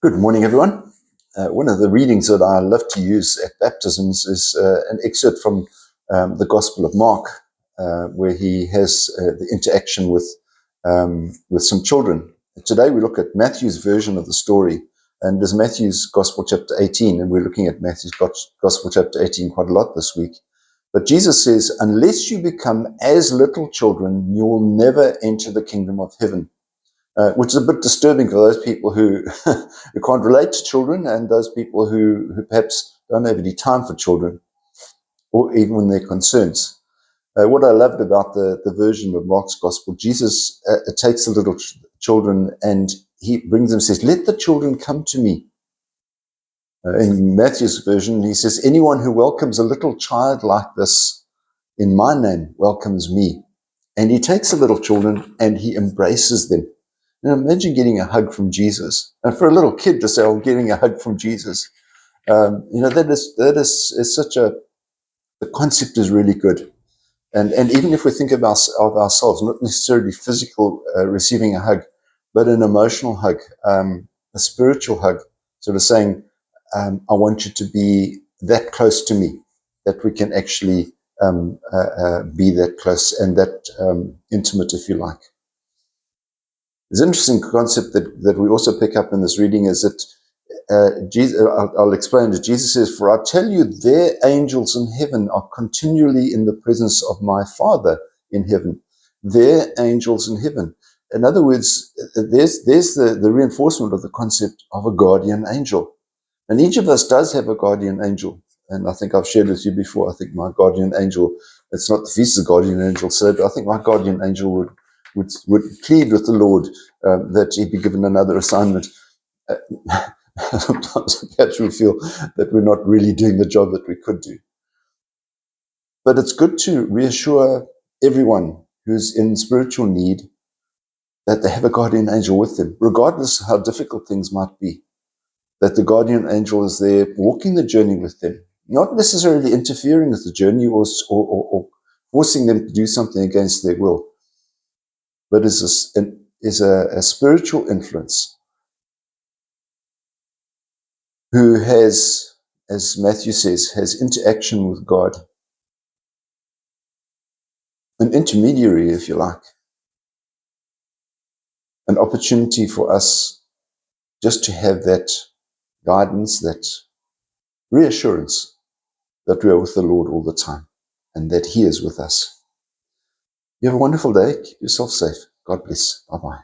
Good morning, everyone. One of the readings that I love to use at baptisms is an excerpt from the Gospel of Mark, where he has the interaction with some children. Today we look at Matthew's version of the story, and there's Matthew's Gospel chapter 18, and we're looking at Matthew's Gospel chapter 18 quite a lot this week. But Jesus says, unless you become as little children, you will never enter the kingdom of heaven. Which is a bit disturbing for those people who, who can't relate to children, and those people who perhaps don't have any time for children, or even when they're concerns. What I loved about the version of Mark's Gospel, Jesus takes the little children and he brings them and says, let the children come to me. In Matthew's version, he says, anyone who welcomes a little child like this in my name welcomes me. And he takes the little children and he embraces them. Now imagine getting a hug from Jesus. And for a little kid to say, I'm getting a hug from Jesus, that is such a, the concept is really good. And even if we think of ourselves, not necessarily physical receiving a hug, but an emotional hug, a spiritual hug, sort of saying, I want you to be that close to me, that we can actually be that close and that intimate, if you like. There's an interesting concept that we also pick up in this reading is that Jesus, I'll explain it. Jesus says, for I tell you, their angels in heaven are continually in the presence of my Father in heaven. Their angels in heaven. In other words, there's the reinforcement of the concept of a guardian angel. And each of us does have a guardian angel. And I think I've shared with you before, I think my guardian angel, it's not the feast of the guardian angel, so I think my guardian angel would plead with the Lord that he be given another assignment. Sometimes perhaps we feel that we're not really doing the job that we could do. But it's good to reassure everyone who's in spiritual need that they have a guardian angel with them, regardless of how difficult things might be, that the guardian angel is there walking the journey with them, not necessarily interfering with the journey or forcing them to do something against their will, but is a spiritual influence who has, as Matthew says, has interaction with God. An intermediary, if you like. An opportunity for us just to have that guidance, that reassurance that we are with the Lord all the time and that He is with us. You have a wonderful day. Keep yourself safe. God bless. Bye-bye.